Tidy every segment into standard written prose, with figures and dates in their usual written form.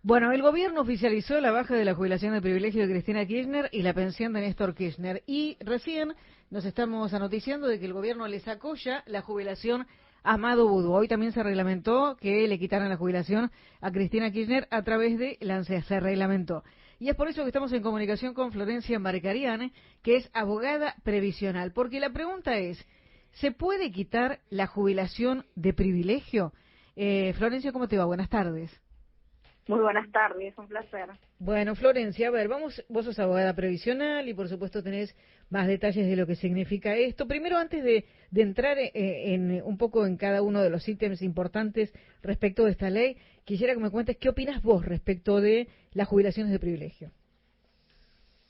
Bueno, el gobierno oficializó la baja de la jubilación de privilegio de Cristina Kirchner y la pensión de Néstor Kirchner. Y recién nos estamos anoticiando de que el gobierno le sacó ya la jubilación a Amado Boudou. Hoy también se reglamentó que le quitaran la jubilación a Cristina Kirchner a través de la ANSES. Se reglamentó. Y es por eso que estamos en comunicación con Florencia Marcarian, que es abogada previsional. Porque la pregunta es, ¿se puede quitar la jubilación de privilegio? Florencia, ¿cómo te va? Buenas tardes. Muy buenas tardes, un placer. Bueno, Florencia, a ver, vos sos abogada previsional y por supuesto tenés más detalles de lo que significa esto. Primero, antes de entrar en un poco en cada uno de los ítems importantes respecto de esta ley, quisiera que me cuentes qué opinas vos respecto de las jubilaciones de privilegio.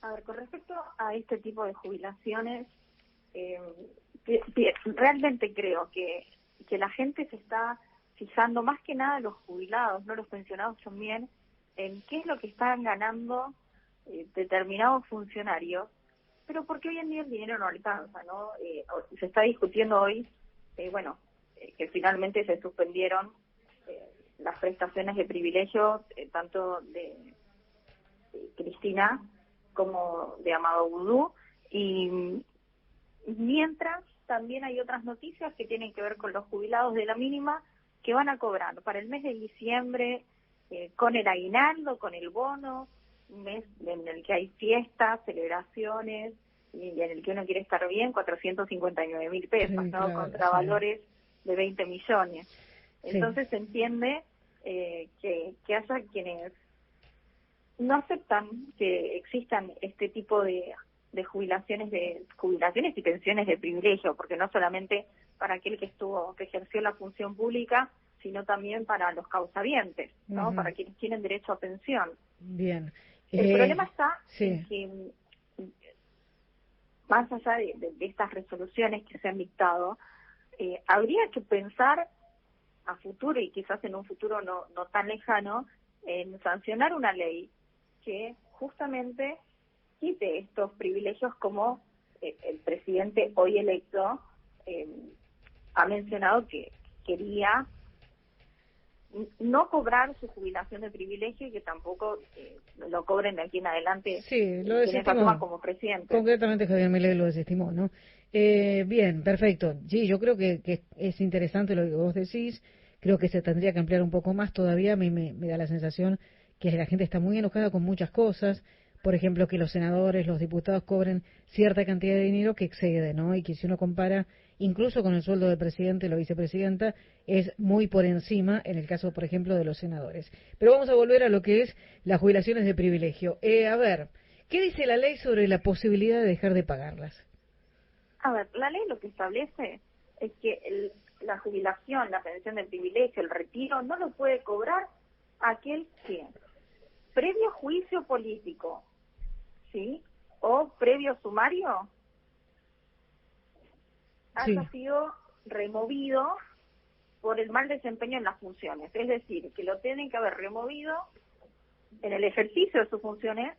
A ver, con respecto a este tipo de jubilaciones, realmente creo que la gente se está fijando más que nada los jubilados, no los pensionados también, en qué es lo que están ganando determinados funcionarios, pero porque hoy en día el dinero no alcanza, ¿no? Se está discutiendo hoy, que finalmente se suspendieron las prestaciones de privilegio, tanto de Cristina como de Amado Boudou, y mientras también hay otras noticias que tienen que ver con los jubilados de la mínima, que van a cobrar para el mes de diciembre con el aguinaldo, con el bono, un mes en el que hay fiestas, celebraciones y en el que uno quiere estar bien, 459.000 pesos, Sí, ¿no? claro, Contra sí. valores de 20 millones. Sí. Entonces se entiende que haya quienes no aceptan que existan este tipo de jubilaciones y pensiones de privilegio, porque no solamente para aquel que ejerció la función pública, sino también para los causavientes, ¿no? Uh-huh. Para quienes tienen derecho a pensión. Bien. El problema está sí. en que, más allá de estas resoluciones que se han dictado, habría que pensar a futuro, y quizás en un futuro no tan lejano, en sancionar una ley que justamente quite estos privilegios, como el presidente hoy electo ha mencionado que quería no cobrar su jubilación de privilegio y que tampoco lo cobren de aquí en adelante quienes actúan como presidente. Concretamente Javier Milei lo desestimó, ¿no? Bien, perfecto. Sí, yo creo que es interesante lo que vos decís. Creo que se tendría que ampliar un poco más todavía. A mí me da la sensación que la gente está muy enojada con muchas cosas. Por ejemplo, que los senadores, los diputados cobren cierta cantidad de dinero que excede, ¿no? Y que si uno compara incluso con el sueldo del presidente y la vicepresidenta, es muy por encima en el caso, por ejemplo, de los senadores. Pero vamos a volver a lo que es las jubilaciones de privilegio. A ver, ¿qué dice la ley sobre la posibilidad de dejar de pagarlas? A ver, la ley lo que establece es que la jubilación, la pensión de privilegio, el retiro, no lo puede cobrar aquel que, previo juicio político, ¿sí?, o previo sumario, haya sido removido por el mal desempeño en las funciones. Es decir, que lo tienen que haber removido en el ejercicio de sus funciones,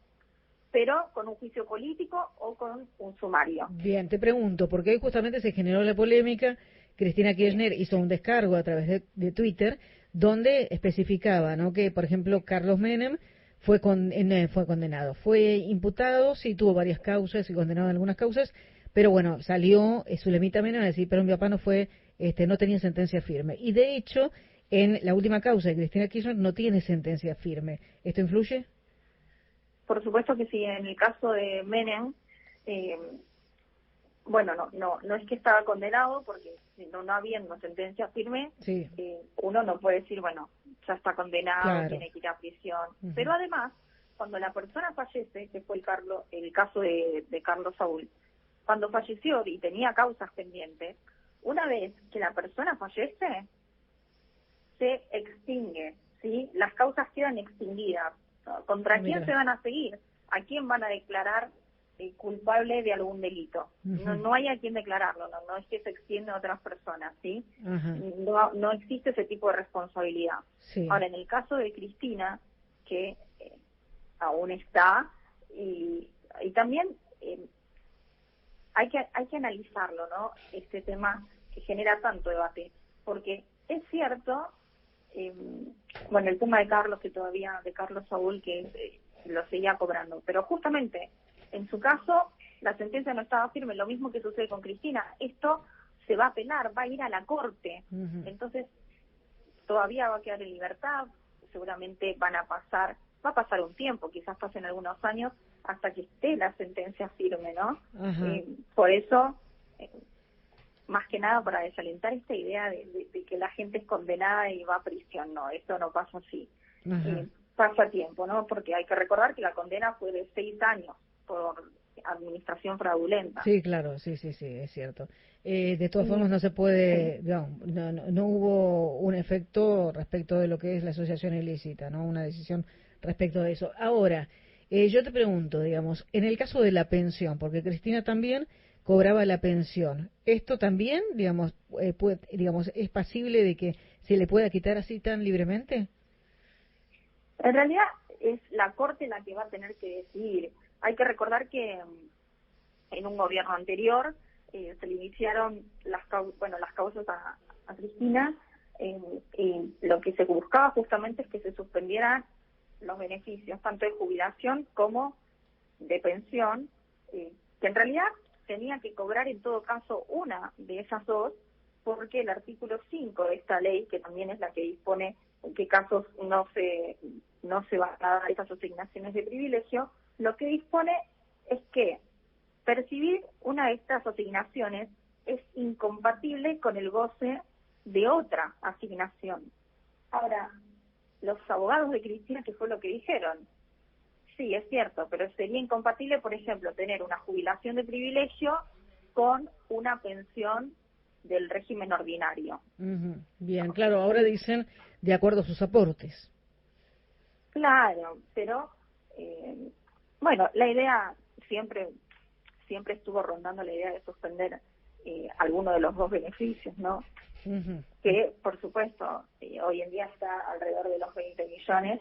pero con un juicio político o con un sumario. Bien, te pregunto, porque hoy justamente se generó la polémica. Cristina Kirchner hizo un descargo a través de Twitter, donde especificaba, ¿no?, que, por ejemplo, Carlos Menem fue condenado, fue imputado, sí tuvo varias causas y condenado en algunas causas, pero bueno, salió Zulemita Menem a decir, pero mi papá no tenía sentencia firme. Y de hecho, en la última causa de Cristina Kirchner no tiene sentencia firme. ¿Esto influye? Por supuesto que sí. En el caso de Menem, no es que estaba condenado, porque no había una sentencia firme. Sí. Uno no puede decir, ya está condenado, claro, tiene que ir a prisión. Uh-huh. Pero además, cuando la persona fallece, que fue el caso de Carlos Saúl, cuando falleció y tenía causas pendientes, una vez que la persona fallece, se extingue, ¿sí? Las causas quedan extinguidas. ¿Contra quién se van a seguir? ¿A quién van a declarar culpable de algún delito? Uh-huh. No hay a quién declararlo, no es que se extienda a otras personas, ¿sí? Uh-huh. No existe ese tipo de responsabilidad. Sí. Ahora, en el caso de Cristina, que aún está, y también hay que analizarlo, ¿no? Este tema que genera tanto debate, porque es cierto bueno, el tema de Carlos, de Carlos Saúl, que lo seguía cobrando. Pero justamente, en su caso, la sentencia no estaba firme, lo mismo que sucede con Cristina. Esto se va a apelar, va a ir a la corte. Entonces, todavía va a quedar en libertad, seguramente va a pasar un tiempo, quizás pasen algunos años hasta que esté la sentencia firme, ¿no? Por eso, más que nada para desalentar esta idea de que la gente es condenada y va a prisión, no, esto no pasa así. Pasa tiempo, ¿no? Porque hay que recordar que la condena fue de 6 años por administración fraudulenta. Sí, claro, sí, es cierto. De todas formas no se puede, no hubo un efecto respecto de lo que es la asociación ilícita, ¿no? Una decisión respecto de eso. Ahora, yo te pregunto, digamos, en el caso de la pensión, porque Cristina también cobraba la pensión, ¿esto también, digamos, es pasible de que se le pueda quitar así tan libremente? En realidad es la Corte la que va a tener que decidir. Hay que recordar que en un gobierno anterior se le iniciaron las causas a Cristina, y lo que se buscaba justamente es que se suspendieran los beneficios, tanto de jubilación como de pensión, que en realidad tenía que cobrar en todo caso una de esas dos, porque el artículo 5 de esta ley, que también es la que dispone en qué casos no se van a dar esas asignaciones de privilegio, lo que dispone es que percibir una de estas asignaciones es incompatible con el goce de otra asignación. Ahora, los abogados de Cristina, ¿qué fue lo que dijeron? Sí, es cierto, pero sería incompatible, por ejemplo, tener una jubilación de privilegio con una pensión del régimen ordinario. Bien, claro, ahora dicen de acuerdo a sus aportes. Claro, pero bueno, la idea siempre estuvo rondando la idea de suspender alguno de los dos beneficios, ¿no? Que, por supuesto, hoy en día está alrededor de los 20 millones,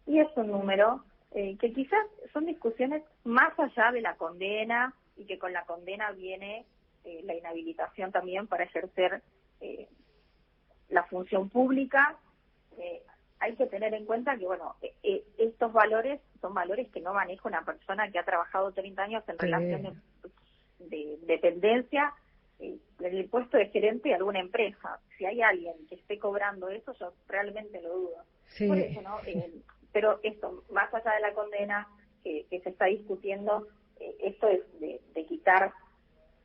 y es un número que quizás son discusiones más allá de la condena, y que con la condena viene la inhabilitación también para ejercer la función pública. Hay que tener en cuenta que, bueno, estos valores son valores que no maneja una persona que ha trabajado 30 años en relación de dependencia en el puesto de gerente de alguna empresa. Si hay alguien que esté cobrando eso, yo realmente lo dudo. Por eso, ¿no? Pero esto, más allá de la condena que se está discutiendo, esto es de quitar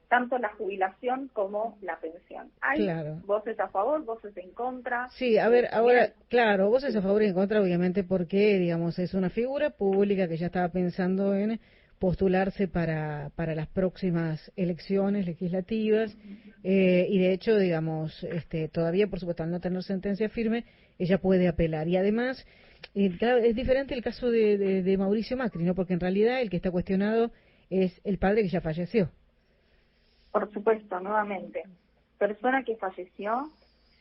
tanto la jubilación como la pensión. Hay voces a favor, voces en contra. Sí, a ver, ahora, claro, voces a favor y en contra, obviamente, porque, digamos, es una figura pública que ya estaba pensando en postularse para las próximas elecciones legislativas, y de hecho, digamos, todavía, por supuesto, al no tener sentencia firme, ella puede apelar. Y además, claro, es diferente el caso de Mauricio Macri, ¿no? Porque en realidad el que está cuestionado es el padre que ya falleció. Por supuesto, nuevamente, persona que falleció,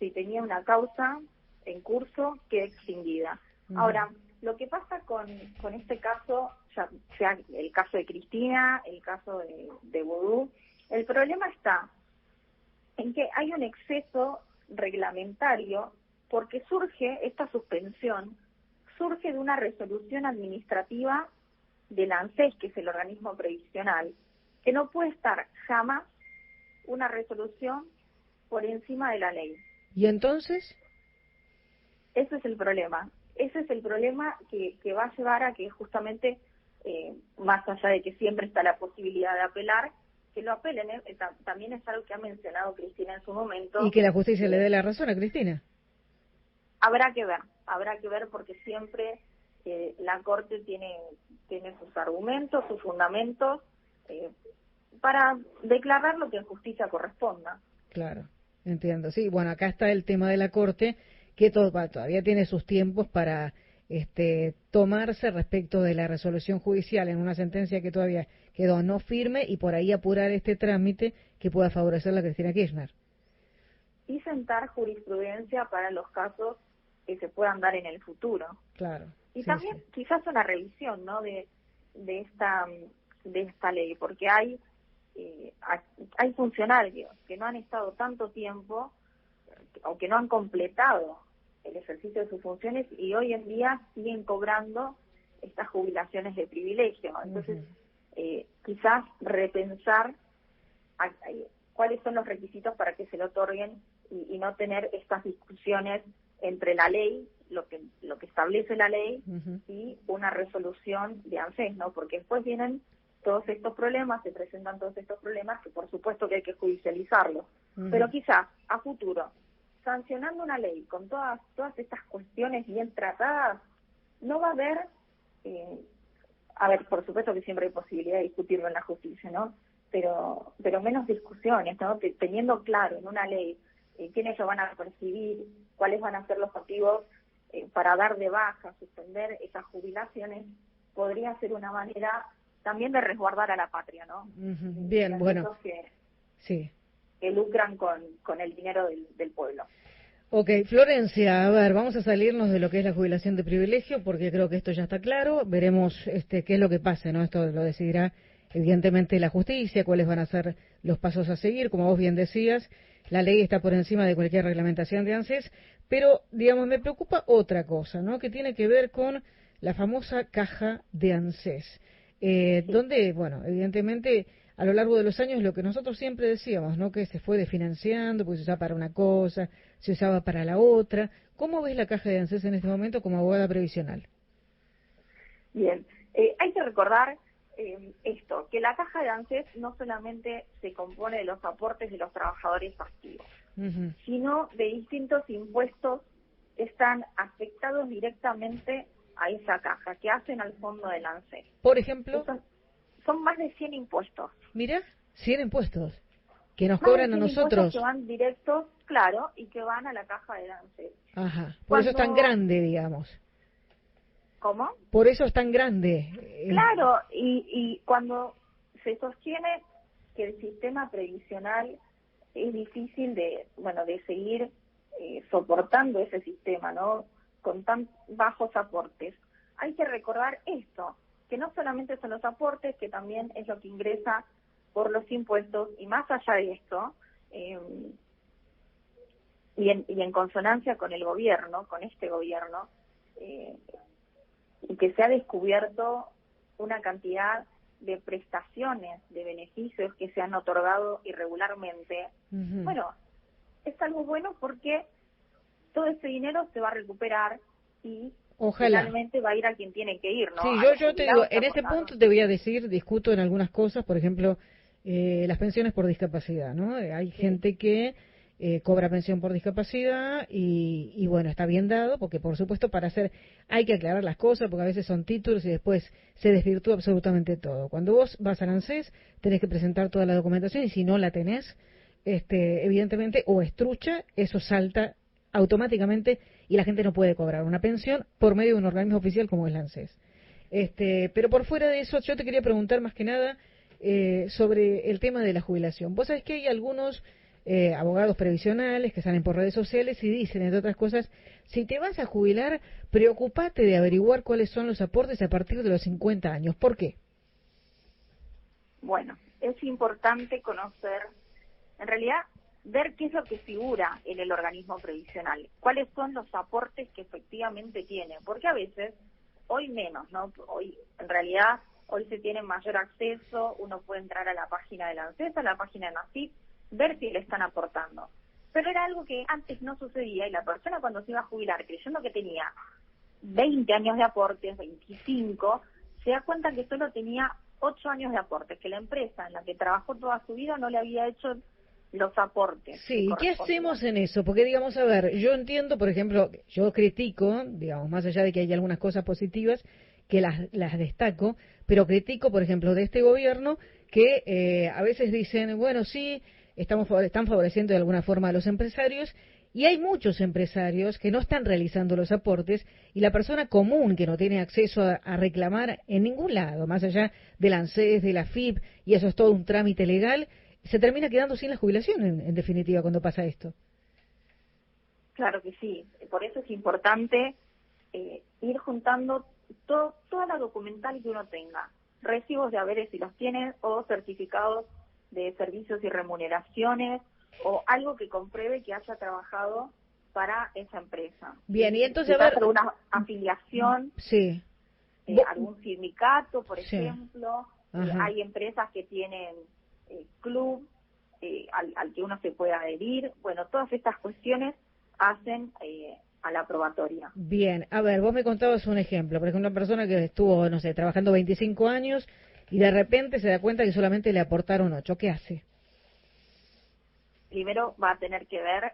si tenía una causa en curso, queda extinguida. Ahora, lo que pasa con este caso, ya sea el caso de Cristina, el caso de Vudú, el problema está en que hay un exceso reglamentario, porque esta suspensión surge de una resolución administrativa del ANSES, que es el organismo previsional, que no puede estar jamás una resolución por encima de la ley. ¿Y entonces? Ese es el problema. Ese es el problema que va a llevar a que justamente, más allá de que siempre está la posibilidad de apelar, que lo apelen. También es algo que ha mencionado Cristina en su momento. Y que la justicia le dé la razón a Cristina. Habrá que ver porque siempre la Corte tiene sus argumentos, sus fundamentos, para declarar lo que en justicia corresponda. Claro, entiendo. Sí, bueno, acá está el tema de la Corte, que todavía tiene sus tiempos para tomarse respecto de la resolución judicial en una sentencia que todavía quedó no firme, y por ahí apurar este trámite que pueda favorecer a Cristina Kirchner. Y sentar jurisprudencia para los casos que se puedan dar en el futuro. Claro. Y también quizás una revisión, ¿no?, de esta ley, porque hay funcionarios que no han estado tanto tiempo o que no han completado el ejercicio de sus funciones y hoy en día siguen cobrando estas jubilaciones de privilegio. Entonces, quizás repensar cuáles son los requisitos para que se le otorguen y no tener estas discusiones entre la ley, lo que establece la ley, y una resolución de ANSES, ¿no? Porque después vienen todos estos problemas, se presentan todos estos problemas que por supuesto que hay que judicializarlos. Pero quizás a futuro, sancionando una ley con todas estas cuestiones bien tratadas, no va a haber, por supuesto que siempre hay posibilidad de discutirlo en la justicia, ¿no? Pero menos discusiones, ¿no? Teniendo claro en una ley quiénes lo van a percibir, cuáles van a ser los motivos para dar de baja, suspender esas jubilaciones, podría ser una manera también de resguardar a la patria, ¿no? Bien, bueno. Que lucran con el dinero del pueblo. Ok, Florencia, a ver, vamos a salirnos de lo que es la jubilación de privilegio, porque creo que esto ya está claro. Veremos qué es lo que pase, ¿no? Esto lo decidirá evidentemente la justicia, cuáles van a ser los pasos a seguir. Como vos bien decías, la ley está por encima de cualquier reglamentación de ANSES, pero, digamos, me preocupa otra cosa, ¿no? Que tiene que ver con la famosa caja de ANSES, donde, bueno, evidentemente, a lo largo de los años, lo que nosotros siempre decíamos, ¿no? Que se fue desfinanciando, pues se usaba para una cosa, se usaba para la otra. ¿Cómo ves la caja de ANSES en este momento como abogada previsional? Bien, hay que recordar esto, que la caja de ANSES no solamente se compone de los aportes de los trabajadores activos, sino de distintos impuestos que están afectados directamente a esa caja, que hacen al fondo del ANSES. Por ejemplo, son más de 100 impuestos. Mira, 100 impuestos que nos cobran a nosotros. Que van directos, claro, y que van a la caja del ANSES. Ajá, por eso es tan grande, digamos. ¿Cómo? Por eso es tan grande. Claro, y cuando se sostiene que el sistema previsional es difícil de seguir soportando ese sistema, ¿no? Con tan bajos aportes. Hay que recordar esto, que no solamente son los aportes, que también es lo que ingresa por los impuestos, y más allá de esto, y en consonancia con el gobierno, con este gobierno, y que se ha descubierto una cantidad de prestaciones, de beneficios que se han otorgado irregularmente. Bueno, es algo bueno porque todo ese dinero se va a recuperar y finalmente va a ir a quien tiene que ir, ¿no? Sí, yo te digo, en este punto te voy a decir, discuto en algunas cosas, por ejemplo, las pensiones por discapacidad, ¿no? Hay gente que cobra pensión por discapacidad y bueno, está bien dado, porque por supuesto hay que aclarar las cosas, porque a veces son títulos y después se desvirtúa absolutamente todo. Cuando vos vas al ANSES, tenés que presentar toda la documentación y si no la tenés, evidentemente, o es trucha, eso salta automáticamente y la gente no puede cobrar una pensión por medio de un organismo oficial como es el ANSES. Pero por fuera de eso, yo te quería preguntar más que nada sobre el tema de la jubilación. Vos sabés que hay algunos abogados previsionales que salen por redes sociales y dicen, entre otras cosas, si te vas a jubilar, preocupate de averiguar cuáles son los aportes a partir de los 50 años. ¿Por qué? Bueno, es importante conocer, en realidad, ver qué es lo que figura en el organismo previsional, cuáles son los aportes que efectivamente tiene, porque a veces, hoy menos, ¿no? Hoy se tiene mayor acceso, uno puede entrar a la página de la ANSES, a la página de NACIP, ver si le están aportando. Pero era algo que antes no sucedía y la persona cuando se iba a jubilar, creyendo que tenía 20 años de aportes, 25, se da cuenta que solo tenía 8 años de aportes, que la empresa en la que trabajó toda su vida no le había hecho los aportes. Sí, ¿y qué hacemos en eso? Porque, digamos, a ver, yo entiendo, por ejemplo, yo critico, digamos, más allá de que hay algunas cosas positivas, que las destaco, pero critico, por ejemplo, de este gobierno, que a veces dicen, bueno, sí, están favoreciendo de alguna forma a los empresarios, y hay muchos empresarios que no están realizando los aportes, y la persona común que no tiene acceso a reclamar en ningún lado, más allá del ANSES, de la AFIP, y eso es todo un trámite legal, se termina quedando sin la jubilación, en definitiva, cuando pasa esto. Claro que sí, por eso es importante ir juntando toda la documental que uno tenga, recibos de haberes si los tiene, o certificados de servicios y remuneraciones, o algo que compruebe que haya trabajado para esa empresa. Bien, y entonces, quizás alguna afiliación, sí. Algún sindicato, por Sí. ejemplo. Hay empresas que tienen club al que uno se puede adherir. Bueno, todas estas cuestiones hacen a la probatoria. Bien, a ver, vos me contabas un ejemplo, por ejemplo, una persona que estuvo, no sé, trabajando 25 años y de repente se da cuenta que solamente le aportaron 8, ¿qué hace? Primero va a tener que ver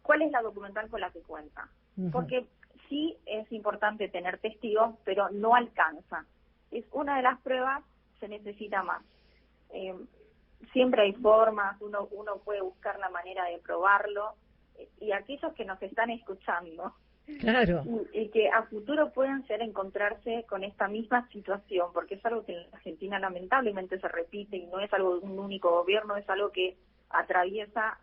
cuál es la documental con la que cuenta. Porque sí es importante tener testigos, pero no alcanza. Es una de las pruebas, se necesita más. Siempre hay formas, uno puede buscar la manera de probarlo, y aquellos que nos están escuchando, claro, y que a futuro puedan encontrarse con esta misma situación, porque es algo que en Argentina lamentablemente se repite y no es algo de un único gobierno, es algo que atraviesa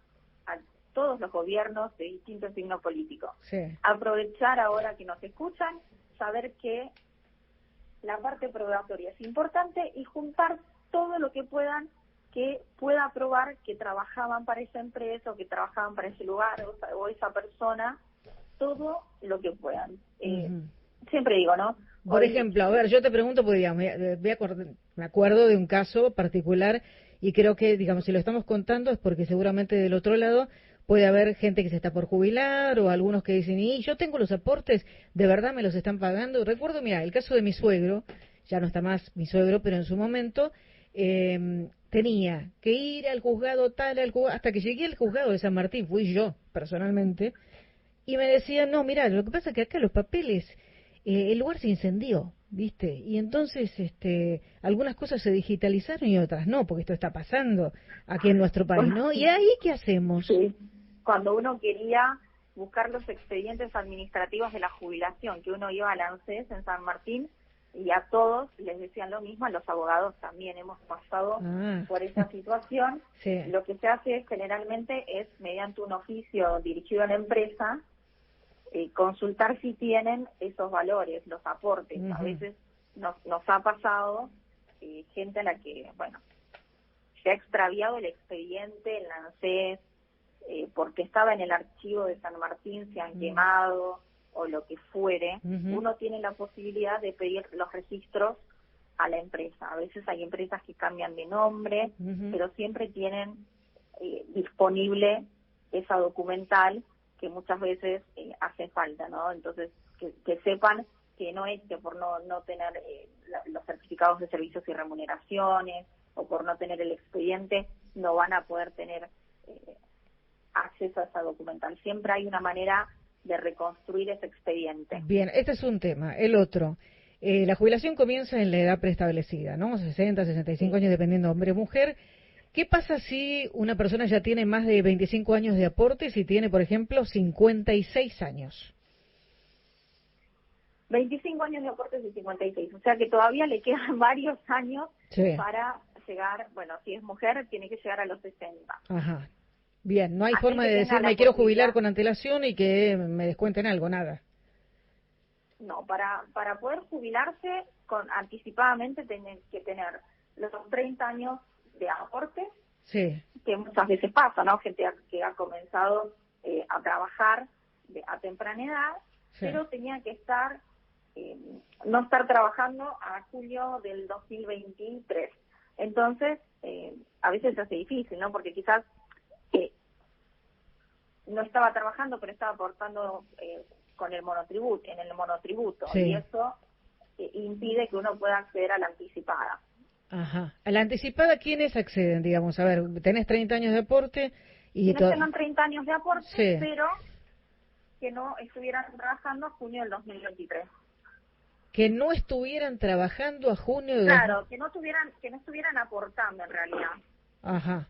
a todos los gobiernos de distintos signos políticos. Sí. Aprovechar ahora que nos escuchan, saber que la parte probatoria es importante y juntar todo lo que puedan, que pueda probar que trabajaban para esa empresa o que trabajaban para ese lugar o esa persona, todo lo que puedan. Siempre digo, ¿no? Por ejemplo, a ver, yo te pregunto, porque digamos, me acuerdo de un caso particular y creo que, digamos, si lo estamos contando es porque seguramente del otro lado puede haber gente que se está por jubilar o algunos que dicen, y yo tengo los aportes, ¿de verdad me los están pagando? Recuerdo, mira, el caso de mi suegro, ya no está más mi suegro, pero en su momento tenía que ir al juzgado tal, hasta que llegué al juzgado de San Martín, fui yo personalmente, y me decían, no, mira, lo que pasa es que acá los papeles, el lugar se incendió, ¿viste? Y entonces algunas cosas se digitalizaron y otras no, porque esto está pasando aquí en nuestro país, ¿no? ¿Y ahí qué hacemos? Sí. Cuando uno quería buscar los expedientes administrativos de la jubilación, que uno iba al ANSES en San Martín, y a todos les decían lo mismo, a los abogados también hemos pasado por esa situación. Sí. Lo que se hace generalmente es, mediante un oficio dirigido a la empresa, consultar si tienen esos valores, los aportes. A veces nos ha pasado gente a la que, bueno, se ha extraviado el expediente, el ANSES, porque estaba en el archivo de San Martín, se han quemado o lo que fuere. Uno tiene la posibilidad de pedir los registros a la empresa. A veces hay empresas que cambian de nombre, pero siempre tienen disponible esa documental que muchas veces hace falta, ¿no? Entonces, que sepan que no es que por no tener los certificados de servicios y remuneraciones o por no tener el expediente no van a poder tener acceso a esa documental. Siempre hay una manera de reconstruir ese expediente. Bien, este es un tema. El otro, la jubilación comienza en la edad preestablecida, ¿no? 60, 65 años, dependiendo hombre o mujer. ¿Qué pasa si una persona ya tiene más de 25 años de aportes y tiene, por ejemplo, 56 años? 25 años de aportes y 56, o sea que todavía le quedan varios años para llegar, bueno, si es mujer, tiene que llegar a los 60. Ajá. Bien, no hay Así forma de decir, me quiero jubilar con antelación y que me descuenten algo, nada. No, para poder jubilarse anticipadamente tienen que tener los 30 años de aporte, sí, que muchas veces pasa, ¿no? Gente que ha comenzado a trabajar a temprana edad, sí, pero tenía que no estar trabajando a julio del 2023. Entonces, a veces se hace difícil, ¿no? Porque quizás no estaba trabajando, pero estaba aportando en el monotributo, sí, y eso impide que uno pueda acceder a la anticipada. Ajá. ¿A la anticipada quiénes acceden, digamos? A ver, tenés 30 años de aporte y... Tengan 30 años de aporte, sí, pero que no estuvieran trabajando a junio del 2023. Que no estuvieran trabajando a junio de... Claro, que no estuvieran aportando en realidad. Ajá.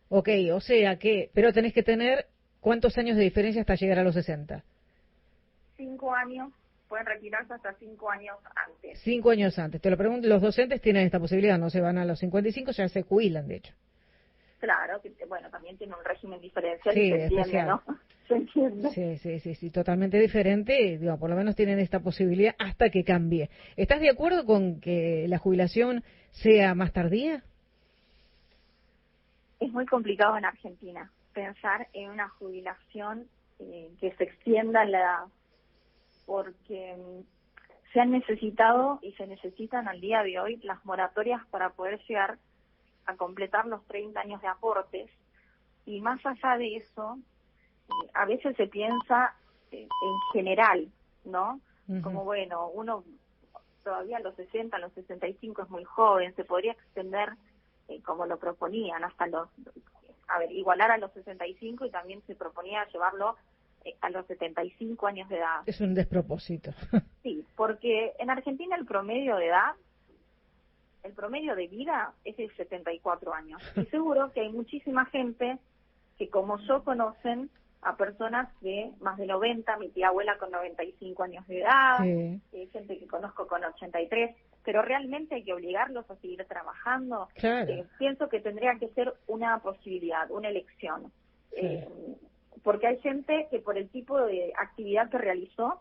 Ok, o sea que... Pero tenés que tener... ¿Cuántos años de diferencia hasta llegar a los 60? 5 años. Pueden retirarse hasta 5 años antes. 5 años antes. Te lo pregunto, los docentes tienen esta posibilidad, no se van a los 55, ya se jubilan, de hecho. Claro, que bueno, también tiene un régimen diferencial, sí, y se entiende, ¿no? Se entiende. Sí, totalmente diferente. Digo, por lo menos tienen esta posibilidad hasta que cambie. ¿Estás de acuerdo con que la jubilación sea más tardía? Es muy complicado en Argentina. pensar en una jubilación que se extienda la edad, porque se han necesitado y se necesitan al día de hoy las moratorias para poder llegar a completar los 30 años de aportes, y más allá de eso, a veces se piensa en general, ¿no? Uh-huh. Como, bueno, uno todavía a los 60, a los 65 es muy joven, se podría extender, como lo proponían, hasta igualar a los 65, y también se proponía llevarlo a los 75 años de edad. Es un despropósito. Sí, porque en Argentina el promedio de edad, el promedio de vida es de 74 años. Y seguro que hay muchísima gente que, como yo, conocen a personas de más de 90, mi tía abuela con 95 años de edad, sí. Gente que conozco con 83, pero realmente hay que obligarlos a seguir trabajando. Claro. Pienso que tendría que ser una posibilidad, una elección. Sí. Porque hay gente que, por el tipo de actividad que realizó,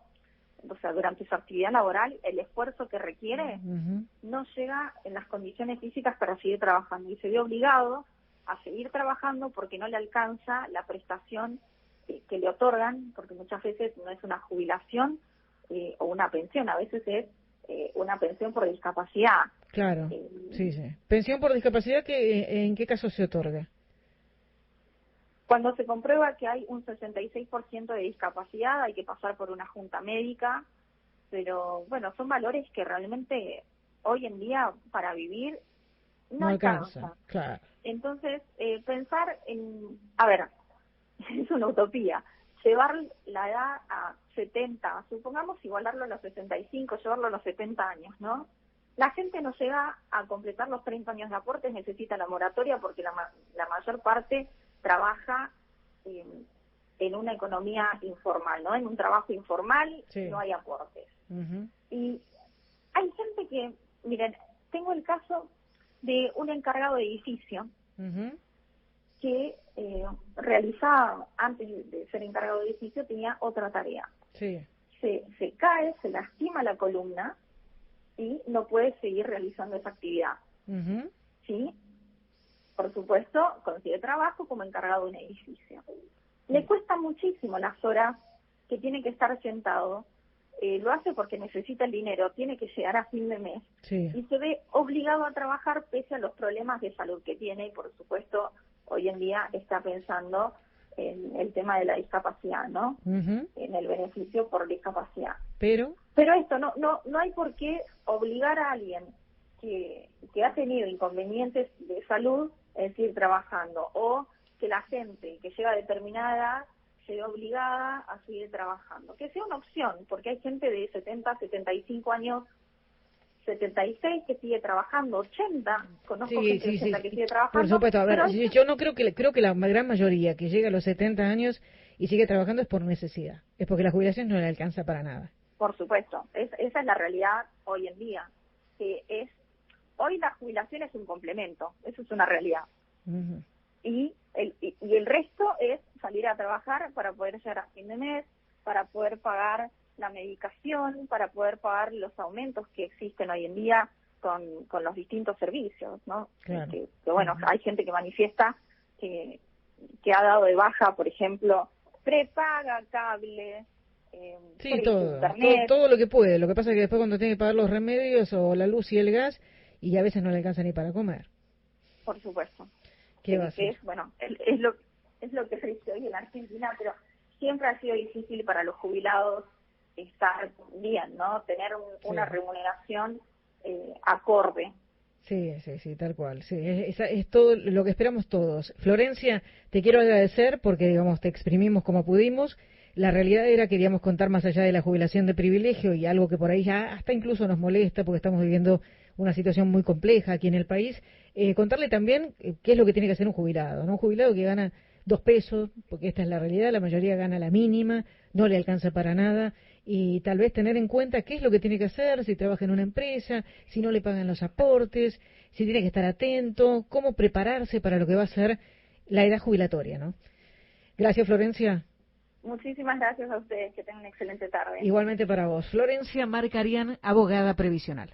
o sea, durante su actividad laboral, el esfuerzo que requiere, uh-huh, no llega en las condiciones físicas para seguir trabajando, y se ve obligado a seguir trabajando porque no le alcanza la prestación que le otorgan, porque muchas veces no es una jubilación o una pensión, a veces es una pensión por discapacidad. Claro, sí. ¿Pensión por discapacidad en qué caso se otorga? Cuando se comprueba que hay un 66% de discapacidad, hay que pasar por una junta médica, pero bueno, son valores que realmente hoy en día para vivir no alcanza. Claro. Entonces, pensar en, a ver, es una utopía, llevar la edad a 70, supongamos igualarlo a los 65, llevarlo a los 70 años, ¿no? La gente no llega a completar los 30 años de aportes, necesita la moratoria porque la mayor parte trabaja en una economía informal, ¿no? En un trabajo informal, sí. No hay aportes. Uh-huh. Y hay gente que, miren, tengo el caso de un encargado de edificio, uh-huh, que realizaba, antes de ser encargado de edificio, tenía otra tarea. Sí. Se cae, se lastima la columna y no puede seguir realizando esa actividad. Uh-huh. ¿Sí? Por supuesto, consigue trabajo como encargado de un edificio. Le cuesta muchísimo las horas que tiene que estar sentado. Lo hace porque necesita el dinero, tiene que llegar a fin de mes. Sí. Y se ve obligado a trabajar pese a los problemas de salud que tiene, y por supuesto hoy en día está pensando en el tema de la discapacidad, ¿no? Uh-huh. En el beneficio por discapacidad. Pero esto no hay por qué obligar a alguien que ha tenido inconvenientes de salud es decir, trabajando, o que la gente que llega a determinada edad se ve obligada a seguir trabajando. Que sea una opción, porque hay gente de 70, 75 años, 76 que sigue trabajando, 80, conozco gente de 80 que sigue trabajando. Por supuesto, a ver, yo no creo que la gran mayoría que llega a los 70 años y sigue trabajando es por necesidad, es porque la jubilación no le alcanza para nada. Por supuesto, esa es la realidad hoy en día, que hoy la jubilación es un complemento, eso es una realidad. Uh-huh. Y el resto es salir a trabajar para poder llegar a fin de mes, para poder pagar la medicación, para poder pagar los aumentos que existen hoy en día con los distintos servicios, ¿no? Claro. Que bueno, hay gente que manifiesta que ha dado de baja, por ejemplo, prepaga, cable, sí, todo, internet. Todo lo que puede. Lo que pasa es que después cuando tiene que pagar los remedios o la luz y el gas, y a veces no le alcanza ni para comer. Por supuesto. ¿Qué va a hacer? Bueno, es lo que se dice hoy en la Argentina, pero siempre ha sido difícil para los jubilados estar bien, ¿no? Tener una remuneración acorde. Sí, tal cual. Sí, es todo lo que esperamos todos. Florencia, te quiero agradecer porque, digamos, te exprimimos como pudimos. La realidad era que queríamos contar más allá de la jubilación de privilegio y algo que por ahí ya hasta incluso nos molesta porque estamos viviendo una situación muy compleja aquí en el país. Contarle también qué es lo que tiene que hacer un jubilado, ¿no? Un jubilado que gana 2 pesos, porque esta es la realidad, la mayoría gana la mínima, no le alcanza para nada, y tal vez tener en cuenta qué es lo que tiene que hacer, si trabaja en una empresa, si no le pagan los aportes, si tiene que estar atento, cómo prepararse para lo que va a ser la edad jubilatoria, ¿no? Gracias, Florencia. Muchísimas gracias a ustedes, que tengan una excelente tarde. Igualmente para vos. Florencia Marcarian, abogada previsional.